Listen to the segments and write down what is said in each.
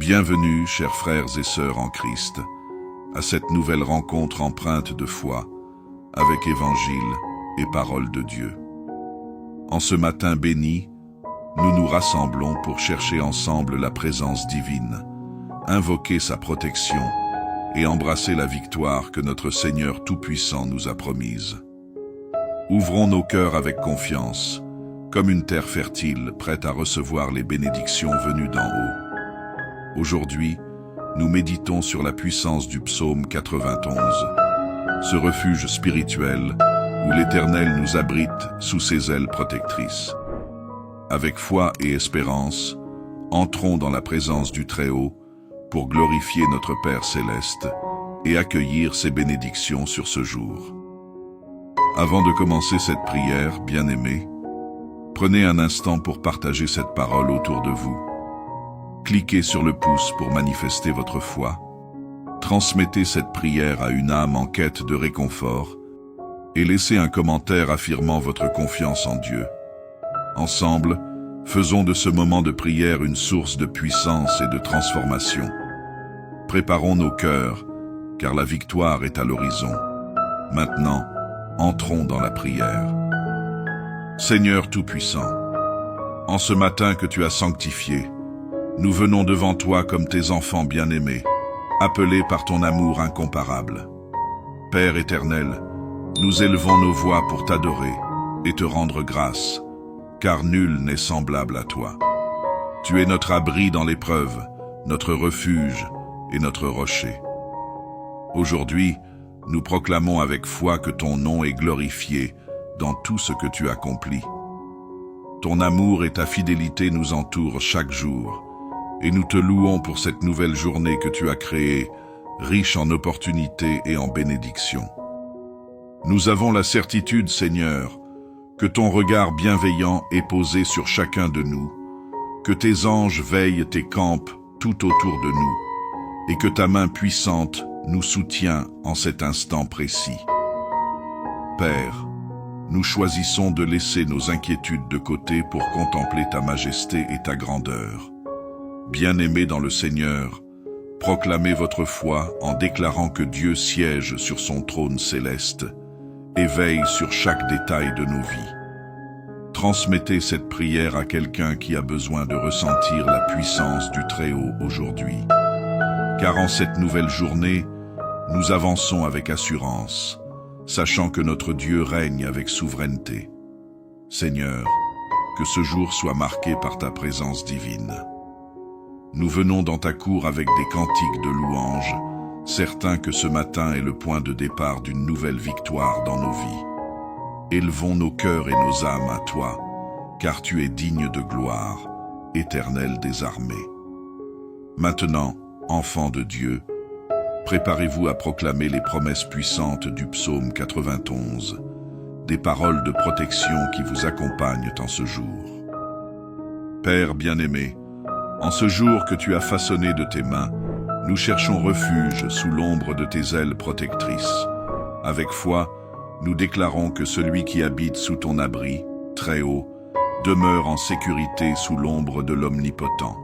Bienvenue, chers frères et sœurs en Christ, à cette nouvelle rencontre empreinte de foi, avec Évangile et parole de Dieu. En ce matin béni, nous nous rassemblons pour chercher ensemble la présence divine, invoquer sa protection et embrasser la victoire que notre Seigneur Tout-Puissant nous a promise. Ouvrons nos cœurs avec confiance, comme une terre fertile prête à recevoir les bénédictions venues d'en haut. Aujourd'hui, nous méditons sur la puissance du psaume 91, ce refuge spirituel où l'Éternel nous abrite sous ses ailes protectrices. Avec foi et espérance, entrons dans la présence du Très-Haut pour glorifier notre Père céleste et accueillir ses bénédictions sur ce jour. Avant de commencer cette prière, bien-aimés, prenez un instant pour partager cette parole autour de vous. Cliquez sur le pouce pour manifester votre foi. Transmettez cette prière à une âme en quête de réconfort et laissez un commentaire affirmant votre confiance en Dieu. Ensemble, faisons de ce moment de prière une source de puissance et de transformation. Préparons nos cœurs, car la victoire est à l'horizon. Maintenant, entrons dans la prière. Seigneur Tout-Puissant, en ce matin que tu as sanctifié, nous venons devant toi comme tes enfants bien-aimés, appelés par ton amour incomparable. Père éternel, nous élevons nos voix pour t'adorer et te rendre grâce, car nul n'est semblable à toi. Tu es notre abri dans l'épreuve, notre refuge et notre rocher. Aujourd'hui, nous proclamons avec foi que ton nom est glorifié dans tout ce que tu accomplis. Ton amour et ta fidélité nous entourent chaque jour, et nous te louons pour cette nouvelle journée que tu as créée, riche en opportunités et en bénédictions. Nous avons la certitude, Seigneur, que ton regard bienveillant est posé sur chacun de nous, que tes anges veillent et campent tout autour de nous, et que ta main puissante nous soutient en cet instant précis. Père, nous choisissons de laisser nos inquiétudes de côté pour contempler ta majesté et ta grandeur. Bien-aimés dans le Seigneur, proclamez votre foi en déclarant que Dieu siège sur son trône céleste et veille sur chaque détail de nos vies. Transmettez cette prière à quelqu'un qui a besoin de ressentir la puissance du Très-Haut aujourd'hui. Car en cette nouvelle journée, nous avançons avec assurance, sachant que notre Dieu règne avec souveraineté. Seigneur, que ce jour soit marqué par ta présence divine. Nous venons dans ta cour avec des cantiques de louanges, certains que ce matin est le point de départ d'une nouvelle victoire dans nos vies. Élevons nos cœurs et nos âmes à toi, car tu es digne de gloire, Éternel des armées. Maintenant, enfants de Dieu, préparez-vous à proclamer les promesses puissantes du psaume 91, des paroles de protection qui vous accompagnent en ce jour. Père bien-aimé, en ce jour que tu as façonné de tes mains, nous cherchons refuge sous l'ombre de tes ailes protectrices. Avec foi, nous déclarons que celui qui habite sous ton abri, très haut, demeure en sécurité sous l'ombre de l'Omnipotent.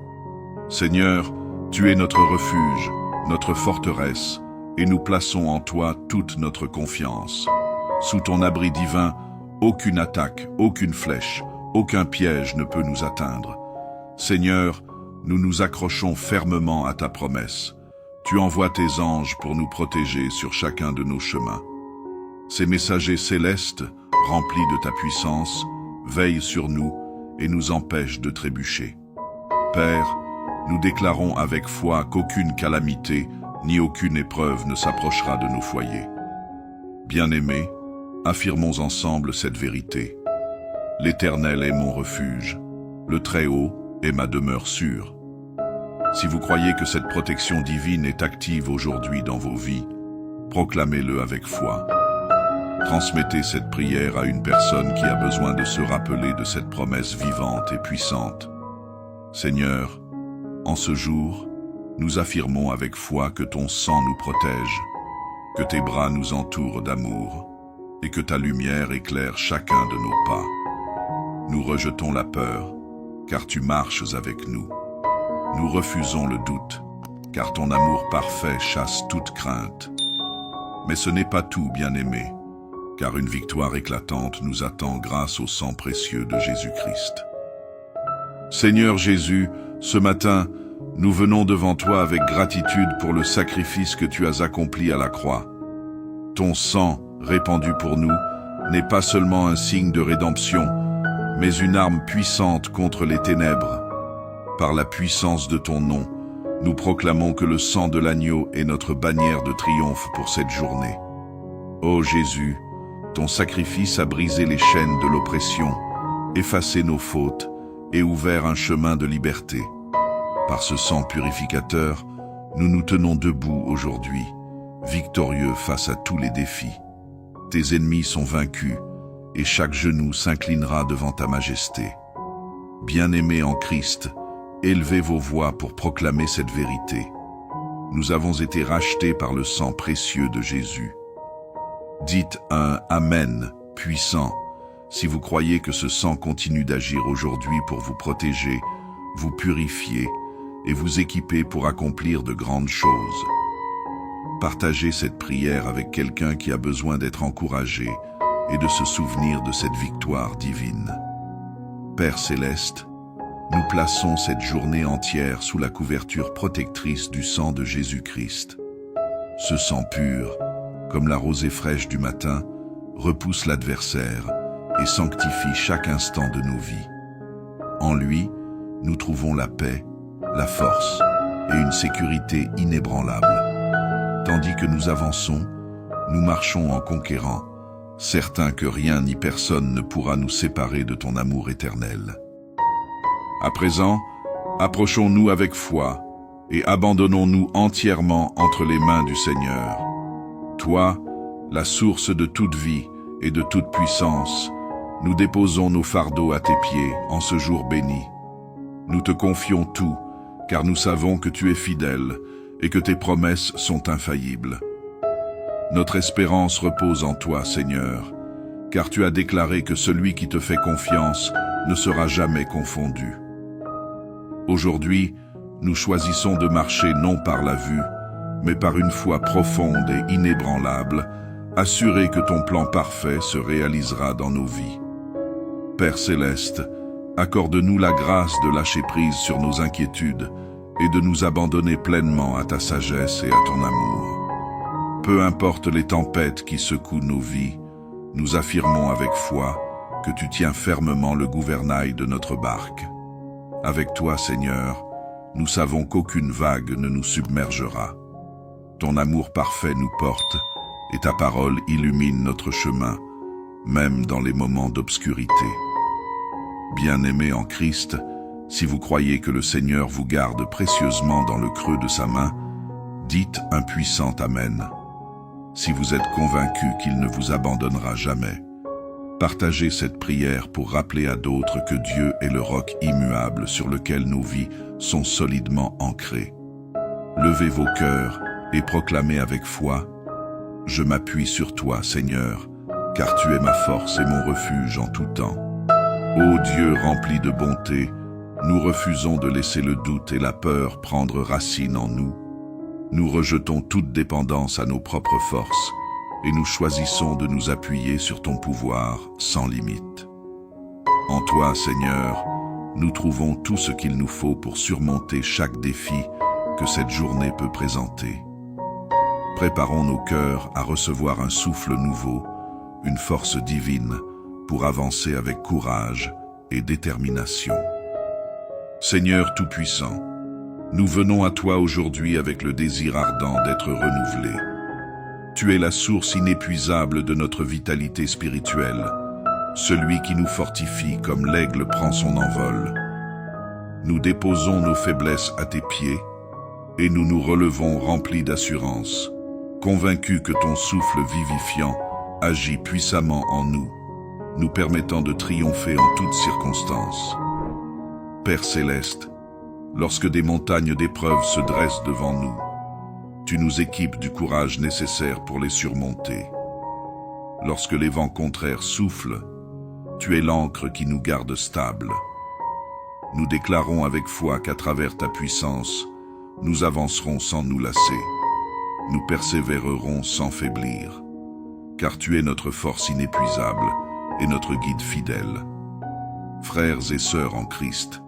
Seigneur, tu es notre refuge, notre forteresse, et nous plaçons en toi toute notre confiance. Sous ton abri divin, aucune attaque, aucune flèche, aucun piège ne peut nous atteindre. Seigneur, nous nous accrochons fermement à ta promesse. Tu envoies tes anges pour nous protéger sur chacun de nos chemins. Ces messagers célestes, remplis de ta puissance, veillent sur nous et nous empêchent de trébucher. Père, nous déclarons avec foi qu'aucune calamité ni aucune épreuve ne s'approchera de nos foyers. Bien-aimés, affirmons ensemble cette vérité. L'Éternel est mon refuge, le Très-Haut est ma demeure sûre. Si vous croyez que cette protection divine est active aujourd'hui dans vos vies, proclamez-le avec foi. Transmettez cette prière à une personne qui a besoin de se rappeler de cette promesse vivante et puissante. Seigneur, en ce jour, nous affirmons avec foi que ton sang nous protège, que tes bras nous entourent d'amour et que ta lumière éclaire chacun de nos pas. Nous rejetons la peur, car tu marches avec nous. Nous refusons le doute, car ton amour parfait chasse toute crainte. Mais ce n'est pas tout, bien-aimé, car une victoire éclatante nous attend grâce au sang précieux de Jésus-Christ. Seigneur Jésus, ce matin, nous venons devant toi avec gratitude pour le sacrifice que tu as accompli à la croix. Ton sang, répandu pour nous, n'est pas seulement un signe de rédemption, mais une arme puissante contre les ténèbres. Par la puissance de ton nom, nous proclamons que le sang de l'agneau est notre bannière de triomphe pour cette journée. Ô Jésus, ton sacrifice a brisé les chaînes de l'oppression, effacé nos fautes et ouvert un chemin de liberté. Par ce sang purificateur, nous nous tenons debout aujourd'hui, victorieux face à tous les défis. Tes ennemis sont vaincus, et chaque genou s'inclinera devant ta majesté. Bien-aimés en Christ, élevez vos voix pour proclamer cette vérité. Nous avons été rachetés par le sang précieux de Jésus. Dites un Amen puissant si vous croyez que ce sang continue d'agir aujourd'hui pour vous protéger, vous purifier et vous équiper pour accomplir de grandes choses. Partagez cette prière avec quelqu'un qui a besoin d'être encouragé et de se souvenir de cette victoire divine. Père céleste, nous plaçons cette journée entière sous la couverture protectrice du sang de Jésus-Christ. Ce sang pur, comme la rosée fraîche du matin, repousse l'adversaire et sanctifie chaque instant de nos vies. En lui, nous trouvons la paix, la force et une sécurité inébranlable. Tandis que nous avançons, nous marchons en conquérant, certains que rien ni personne ne pourra nous séparer de ton amour éternel. À présent, approchons-nous avec foi et abandonnons-nous entièrement entre les mains du Seigneur. Toi, la source de toute vie et de toute puissance, nous déposons nos fardeaux à tes pieds en ce jour béni. Nous te confions tout, car nous savons que tu es fidèle et que tes promesses sont infaillibles. Notre espérance repose en toi, Seigneur, car tu as déclaré que celui qui te fait confiance ne sera jamais confondu. Aujourd'hui, nous choisissons de marcher non par la vue, mais par une foi profonde et inébranlable, assurés que ton plan parfait se réalisera dans nos vies. Père céleste, accorde-nous la grâce de lâcher prise sur nos inquiétudes et de nous abandonner pleinement à ta sagesse et à ton amour. Peu importe les tempêtes qui secouent nos vies, nous affirmons avec foi que tu tiens fermement le gouvernail de notre barque. Avec toi, Seigneur, nous savons qu'aucune vague ne nous submergera. Ton amour parfait nous porte et ta parole illumine notre chemin, même dans les moments d'obscurité. Bien-aimés en Christ, si vous croyez que le Seigneur vous garde précieusement dans le creux de sa main, dites un puissant Amen. Si vous êtes convaincus qu'il ne vous abandonnera jamais, partagez cette prière pour rappeler à d'autres que Dieu est le roc immuable sur lequel nos vies sont solidement ancrées. Levez vos cœurs et proclamez avec foi « Je m'appuie sur toi, Seigneur, car tu es ma force et mon refuge en tout temps. Ô Dieu rempli de bonté, nous refusons de laisser le doute et la peur prendre racine en nous. Nous rejetons toute dépendance à nos propres forces et nous choisissons de nous appuyer sur ton pouvoir sans limite. En toi, Seigneur, nous trouvons tout ce qu'il nous faut pour surmonter chaque défi que cette journée peut présenter. Préparons nos cœurs à recevoir un souffle nouveau, une force divine, pour avancer avec courage et détermination. Seigneur Tout-Puissant, nous venons à toi aujourd'hui avec le désir ardent d'être renouvelés. Tu es la source inépuisable de notre vitalité spirituelle, celui qui nous fortifie comme l'aigle prend son envol. Nous déposons nos faiblesses à tes pieds et nous nous relevons remplis d'assurance, convaincus que ton souffle vivifiant agit puissamment en nous, nous permettant de triompher en toutes circonstances. Père céleste, lorsque des montagnes d'épreuves se dressent devant nous, tu nous équipes du courage nécessaire pour les surmonter. Lorsque les vents contraires soufflent, tu es l'ancre qui nous garde stables. Nous déclarons avec foi qu'à travers ta puissance, nous avancerons sans nous lasser. Nous persévérerons sans faiblir, car tu es notre force inépuisable et notre guide fidèle. Frères et sœurs en Christ,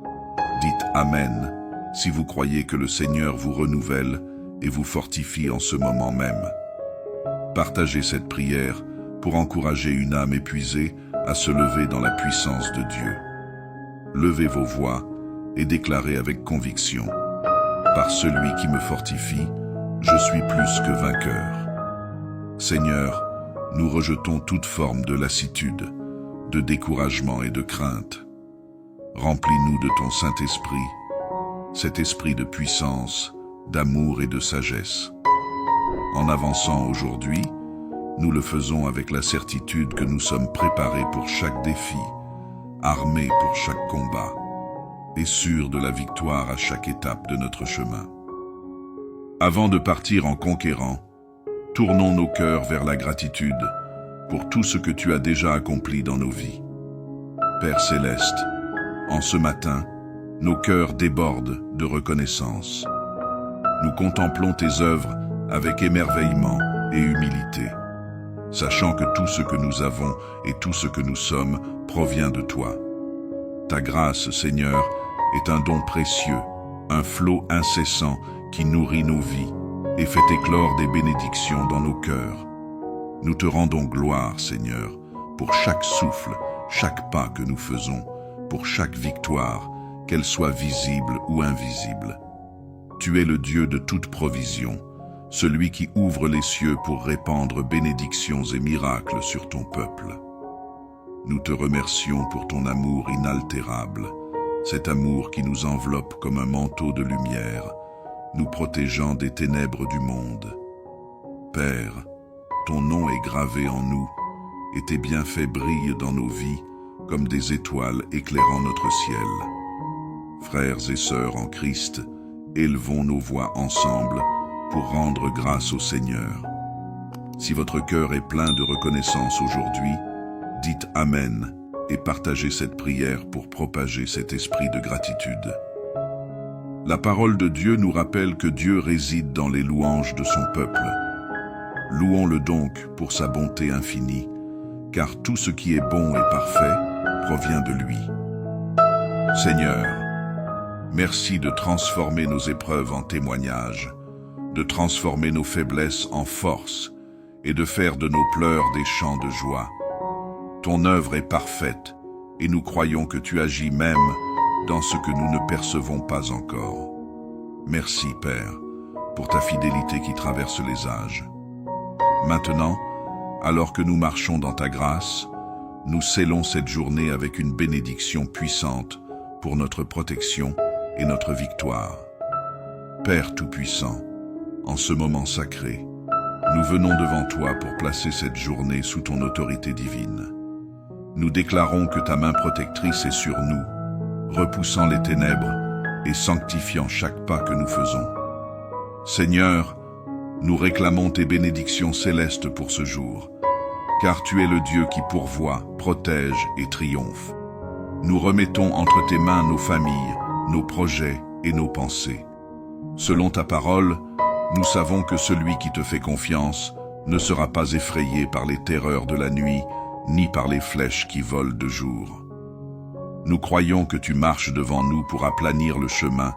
dites Amen si vous croyez que le Seigneur vous renouvelle et vous fortifie en ce moment même. Partagez cette prière pour encourager une âme épuisée à se lever dans la puissance de Dieu. Levez vos voix et déclarez avec conviction: par celui qui me fortifie, je suis plus que vainqueur. Seigneur, nous rejetons toute forme de lassitude, de découragement et de crainte. Remplis-nous de ton Saint-Esprit, cet esprit de puissance, d'amour et de sagesse. En avançant aujourd'hui, nous le faisons avec la certitude que nous sommes préparés pour chaque défi, armés pour chaque combat, et sûrs de la victoire à chaque étape de notre chemin. Avant de partir en conquérant, tournons nos cœurs vers la gratitude pour tout ce que tu as déjà accompli dans nos vies. Père Céleste, en ce matin, nos cœurs débordent de reconnaissance. Nous contemplons tes œuvres avec émerveillement et humilité, sachant que tout ce que nous avons et tout ce que nous sommes provient de toi. Ta grâce, Seigneur, est un don précieux, un flot incessant qui nourrit nos vies et fait éclore des bénédictions dans nos cœurs. Nous te rendons gloire, Seigneur, pour chaque souffle, chaque pas que nous faisons, pour chaque victoire, qu'elle soit visible ou invisible. Tu es le Dieu de toute provision, celui qui ouvre les cieux pour répandre bénédictions et miracles sur ton peuple. Nous te remercions pour ton amour inaltérable, cet amour qui nous enveloppe comme un manteau de lumière, nous protégeant des ténèbres du monde. Père, ton nom est gravé en nous, et tes bienfaits brillent dans nos vies comme des étoiles éclairant notre ciel. Frères et sœurs en Christ, élevons nos voix ensemble pour rendre grâce au Seigneur. Si votre cœur est plein de reconnaissance aujourd'hui, dites Amen et partagez cette prière pour propager cet esprit de gratitude. La parole de Dieu nous rappelle que Dieu réside dans les louanges de son peuple. Louons-le donc pour sa bonté infinie, car tout ce qui est bon et parfait provient de lui. Seigneur, merci de transformer nos épreuves en témoignages, de transformer nos faiblesses en force et de faire de nos pleurs des chants de joie. Ton œuvre est parfaite et nous croyons que tu agis même dans ce que nous ne percevons pas encore. Merci, Père, pour ta fidélité qui traverse les âges. Maintenant, alors que nous marchons dans ta grâce, nous scellons cette journée avec une bénédiction puissante pour notre protection et notre victoire. Père Tout-Puissant, en ce moment sacré, nous venons devant toi pour placer cette journée sous ton autorité divine. Nous déclarons que ta main protectrice est sur nous, repoussant les ténèbres et sanctifiant chaque pas que nous faisons. Seigneur, nous réclamons tes bénédictions célestes pour ce jour, car tu es le Dieu qui pourvoit, protège et triomphe. Nous remettons entre tes mains nos familles, nos projets et nos pensées. Selon ta parole, nous savons que celui qui te fait confiance ne sera pas effrayé par les terreurs de la nuit, ni par les flèches qui volent de jour. Nous croyons que tu marches devant nous pour aplanir le chemin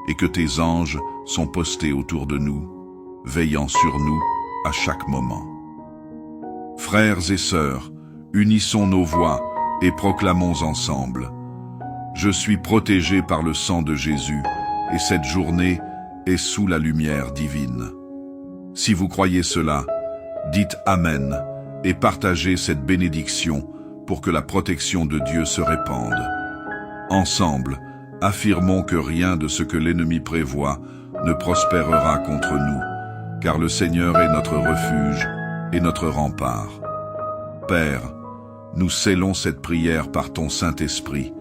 et que tes anges sont postés autour de nous, veillant sur nous à chaque moment. Frères et sœurs, unissons nos voix et proclamons ensemble: je suis protégé par le sang de Jésus et cette journée est sous la lumière divine. Si vous croyez cela, dites Amen et partagez cette bénédiction pour que la protection de Dieu se répande. Ensemble, affirmons que rien de ce que l'ennemi prévoit ne prospérera contre nous, car le Seigneur est notre refuge et notre rempart. Père, nous scellons cette prière par ton Saint-Esprit,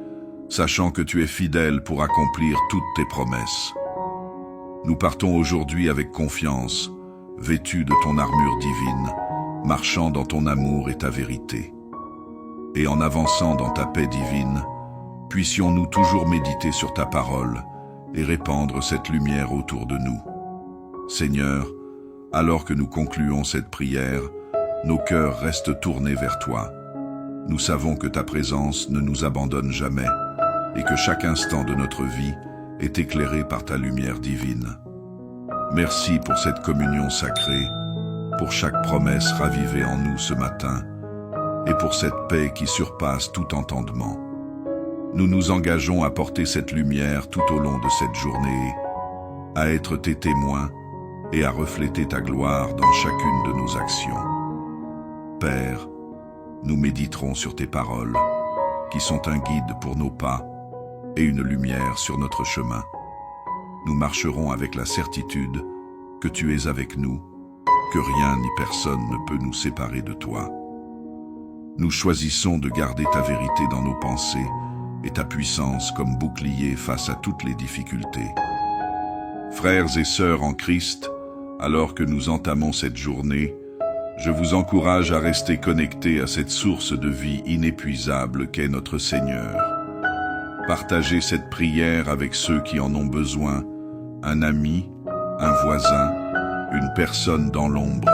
sachant que tu es fidèle pour accomplir toutes tes promesses. Nous partons aujourd'hui avec confiance, vêtus de ton armure divine, marchant dans ton amour et ta vérité. Et en avançant dans ta paix divine, Puissions-nous toujours méditer sur ta parole et répandre cette lumière autour de nous. Seigneur, alors que nous concluons cette prière, nos cœurs restent tournés vers toi. Nous savons que ta présence ne nous abandonne jamais et que chaque instant de notre vie est éclairé par ta lumière divine. Merci pour cette communion sacrée, pour chaque promesse ravivée en nous ce matin et pour cette paix qui surpasse tout entendement. Nous nous engageons à porter cette lumière tout au long de cette journée, à être tes témoins et à refléter ta gloire dans chacune de nos actions. Père, nous méditerons sur tes paroles, qui sont un guide pour nos pas et une lumière sur notre chemin. Nous marcherons avec la certitude que tu es avec nous, que rien ni personne ne peut nous séparer de toi. Nous choisissons de garder ta vérité dans nos pensées et ta puissance comme bouclier face à toutes les difficultés. Frères et sœurs en Christ, alors que nous entamons cette journée, je vous encourage à rester connectés à cette source de vie inépuisable qu'est notre Seigneur. Partagez cette prière avec ceux qui en ont besoin, un ami, un voisin, une personne dans l'ombre,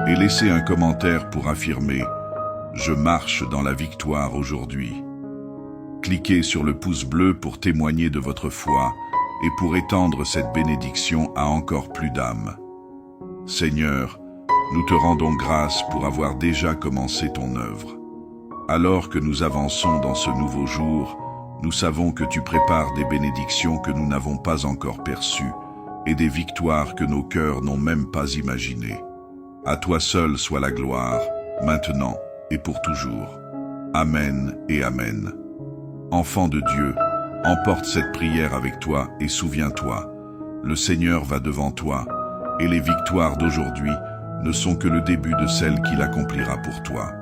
et laissez un commentaire pour affirmer « Je marche dans la victoire aujourd'hui ». Cliquez sur le pouce bleu pour témoigner de votre foi et pour étendre cette bénédiction à encore plus d'âmes. Seigneur, nous te rendons grâce pour avoir déjà commencé ton œuvre. Alors que nous avançons dans ce nouveau jour, nous savons que tu prépares des bénédictions que nous n'avons pas encore perçues et des victoires que nos cœurs n'ont même pas imaginées. À toi seul soit la gloire, maintenant et pour toujours. Amen et Amen. Enfant de Dieu, emporte cette prière avec toi et souviens-toi, le Seigneur va devant toi, et les victoires d'aujourd'hui ne sont que le début de celles qu'il accomplira pour toi.